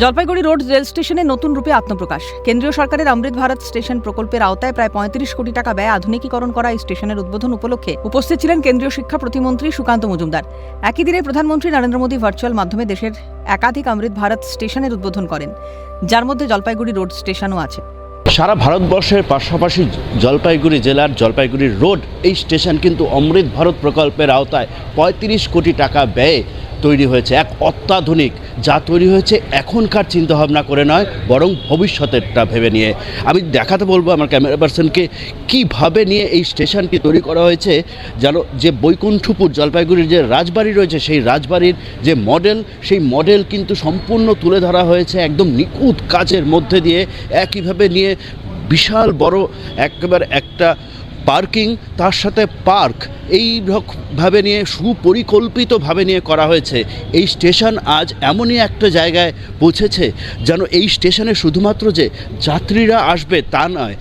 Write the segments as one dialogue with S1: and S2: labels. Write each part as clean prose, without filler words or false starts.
S1: Jalpaiguri road rail স্টেশনে নতুন রূপে আত্মপ্রকাশ। কেন্দ্রীয় সরকারের অমৃত ভারত স্টেশন প্রকল্পের আওতায় প্রায় ৩৫ কোটি টাকা ব্যয়ে আধুনিকীকরণ করা এই স্টেশনের উদ্বোধন উপলক্ষে উপস্থিত ছিলেন কেন্দ্রীয় শিক্ষা প্রতিমন্ত্রী সুকান্ত মজুমদার। একই দিনে প্রধানমন্ত্রী নরেন্দ্র মোদী ভার্চুয়াল মাধ্যমে দেশের একাধিক অমৃত ভারত স্টেশনের উদ্বোধন করেন, যার মধ্যে জলপাইগুড়ি রোড স্টেশনও আছে।
S2: সারা ভারতবর্ষের পাশাপাশি জলপাইগুড়ি জেলার জলপাইগুড়ি রোড এই স্টেশন কিন্তু অমৃত ভারত প্রকল্পের আওতায় ৩৫ কোটি টাকা ব্যয়ে তৈরি হয়েছে। এক অত্যাধুনিক, যা তৈরি হয়েছে এখনকার চিন্তাভাবনা করে নয়, বরং ভবিষ্যতেরটা ভেবে নিয়ে। আমি দেখাতে বলবো আমার ক্যামেরা পার্সনকে কীভাবে নিয়ে এই স্টেশনটি তৈরি করা হয়েছে। যেন যে বৈকুণ্ঠপুর জলপাইগুড়ির যে রাজবাড়ি রয়েছে, সেই রাজবাড়ির যে মডেল, সেই মডেল কিন্তু সম্পূর্ণ তুলে ধরা হয়েছে একদম নিখুঁত কাজের মধ্যে দিয়ে। একইভাবে নিয়ে বিশাল বড় একেবারে একটা পার্কিং, তার সাথে পার্ক, এইভাবে নিয়ে সুপরিকল্পিতভাবে নিয়ে করা হয়েছে। এই স্টেশন আজ এমনই একটা জায়গায় পৌঁছেছে যেন এই স্টেশনে শুধুমাত্র যে যাত্রীরা আসবে তা নয়,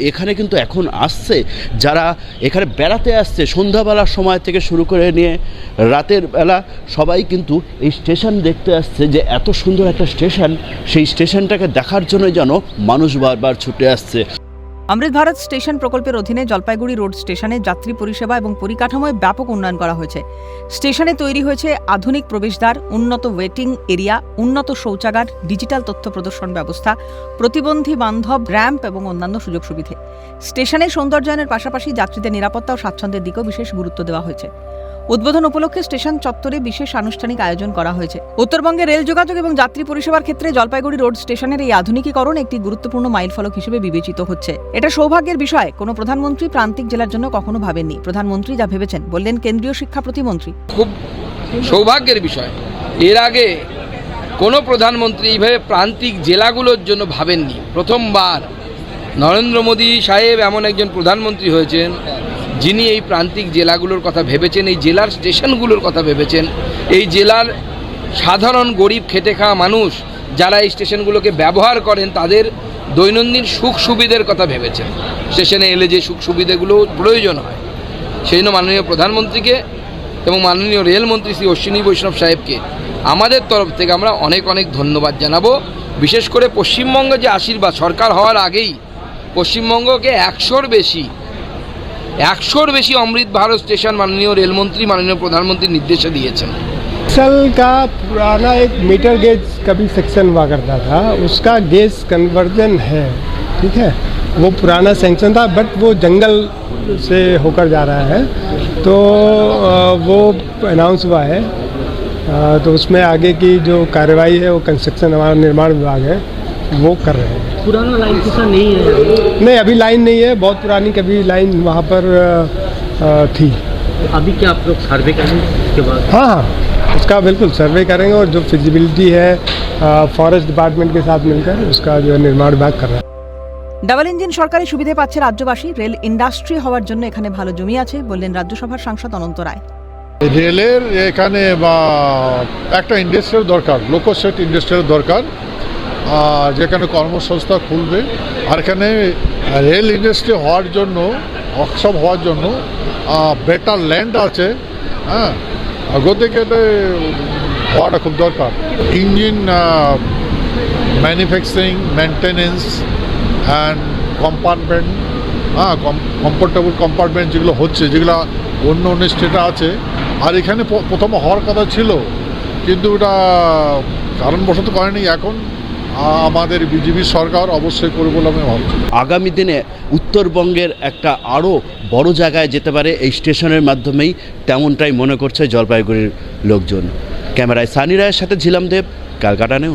S2: এখানে কিন্তু এখন আসছে যারা এখানে বেড়াতে আসছে, সন্ধ্যাবেলার সময় থেকে শুরু করে নিয়ে রাতের বেলা সবাই কিন্তু এই স্টেশন দেখতে আসছে। যে এত সুন্দর একটা স্টেশন, সেই স্টেশনটাকে দেখার জন্য যেন মানুষ বারবার ছুটে আসছে।
S1: অমৃত ভারত স্টেশন প্রকল্পের অধীনে জলপাইগুড়ি রোড স্টেশনে যাত্রী পরিষেবা এবং পরিকাঠামোয় ব্যাপক উন্নয়ন করা হয়েছে। স্টেশনে তৈরি হয়েছে আধুনিক প্রবেশদ্বার, উন্নত ওয়েটিং এরিয়া, উন্নত শৌচাগার, ডিজিটাল তথ্য প্রদর্শন ব্যবস্থা, প্রতিবন্ধী বান্ধব র্যাম্প এবং অন্যান্য সুযোগ সুবিধে। স্টেশনের সৌন্দর্যায়নের পাশাপাশি যাত্রীদের নিরাপত্তা ও স্বাচ্ছন্দ্যের দিকেও বিশেষ গুরুত্ব দেওয়া হয়েছে। উদ্বোধন উপলক্ষে স্টেশন চত্বরে বিশেষ আনুষ্ঠানিক আয়োজন করা হয়েছে। উত্তরবঙ্গে রেল যোগাযোগ এবং যাত্রী পরিষেবার ক্ষেত্রে জলপাইগুড়ি রোড স্টেশনের এই আধুনিকীকরণ একটি গুরুত্বপূর্ণ মাইলফলক হিসেবে বিবেচিত হচ্ছে। এটা সৌভাগ্যের বিষয়, কোনো প্রধানমন্ত্রী প্রান্তিক জেলার জন্য কখনো ভাবেননি। প্রধানমন্ত্রী যা ভেবেছেন, বললেন কেন্দ্রীয় শিক্ষা প্রতিমন্ত্রী।
S3: খুব সৌভাগ্যের বিষয়, এর আগে কোনো প্রধানমন্ত্রী এইভাবে প্রান্তিক জেলাগুলোর জন্য ভাবেননি। প্রথমবার নরেন্দ্র মোদী সাহেব এমন একজন প্রধানমন্ত্রী হয়েছেন যিনি এই প্রান্তিক জেলাগুলোর কথা ভেবেছেন, এই জেলার স্টেশনগুলোর কথা ভেবেছেন, এই জেলার সাধারণ গরিব খেটে খাওয়া মানুষ যারা এই স্টেশনগুলোকে ব্যবহার করেন তাদের দৈনন্দিন সুখ সুবিধের কথা ভেবেছেন। স্টেশনে এলে যে সুখ সুবিধাগুলো প্রয়োজন হয়, সেই জন্য মাননীয় প্রধানমন্ত্রীকে এবং মাননীয় রেলমন্ত্রী শ্রী অশ্বিনী বৈষ্ণব সাহেবকে আমাদের তরফ থেকে আমরা অনেক অনেক ধন্যবাদ জানাবো। বিশেষ করে পশ্চিমবঙ্গে যে আশীর্বাদ, সরকার হওয়ার আগেই পশ্চিমবঙ্গকে 100-র বেশি অমৃত ভারত স্টেশন মাননীয় রেলমন্ত্রী, মাননীয় প্রধানমন্ত্রী নির্দেশে দিয়েছেন।
S4: एक्सल का पुराना एक मीटर गेज का भी सेक्शन हुआ करता था, उसका गेज कन्वर्जन है, ठीक है। वो पुराना सेक्शन था बट वो जंगल से होकर जा रहा है, तो वो अनाउंस हुआ है। तो उसमें आगे की जो कार्रवाई है वो कंस्ट्रक्शन, हमारा निर्माण विभाग है, वो कर रहे हैं।
S5: पुराना लाइन किसा नहीं है?
S4: नहीं, अभी लाइन नहीं है, बहुत पुरानी कभी लाइन वहाँ पर थी।
S5: तो अभी क्या आप लोग सर्वे करेंगे इसके बाद?
S4: हाँ हाँ, उसका बिल्कुल सर्वे करेंगे और जो फिजिबिलिटी है फॉरेस्ट डिपार्टमेंट के साथ मिलकर उसका जो निर्माण विभाग कर रहा है।
S1: ডাবল ইঞ্জিন সরকারি সুবিধে পাচ্ছে রাজ্যবাসী। রেল ইন্ডাস্ট্রি হওয়ার জন্য এখানে ভালো জমি আছে, বললেন রাজ্যসভার সাংসদ অনন্ত রায়।
S6: রেলের এখানে একটা ইন্ডাস্ট্রির দরকার, লোকোস্টেট ইন্ডাস্ট্রির দরকার, যেখানে কর্মসংস্থা খুলবে। আর এখানে রেল ইন্ডাস্ট্রি হওয়ার জন্য, অক্ষম হওয়ার জন্য বেটার ল্যান্ড আছে। হ্যাঁ, গতি কেটে হওয়াটা খুব দরকার। Engine manufacturing, maintenance and compartment, comfortable compartment যেগুলো হচ্ছে, যেগুলো অন্য অন্য স্টেটে আছে। আর এখানে প্রথমে হওয়ার কথা ছিল, কিন্তু এটা কারণবশত করেনি। এখন আমাদের বিজেপি সরকার অবশ্যই করবে বলে আমি ভাবছি।
S2: আগামী দিনে উত্তরবঙ্গের একটা আরও বড় জায়গায় যেতে পারে এই স্টেশনের মাধ্যমেই, তেমনটাই মনে করছে জলপাইগুড়ির লোকজন। ক্যামেরায় সানি রায়ের সাথে ঝিলাম দেব, ক্যালকাটা নিউজ।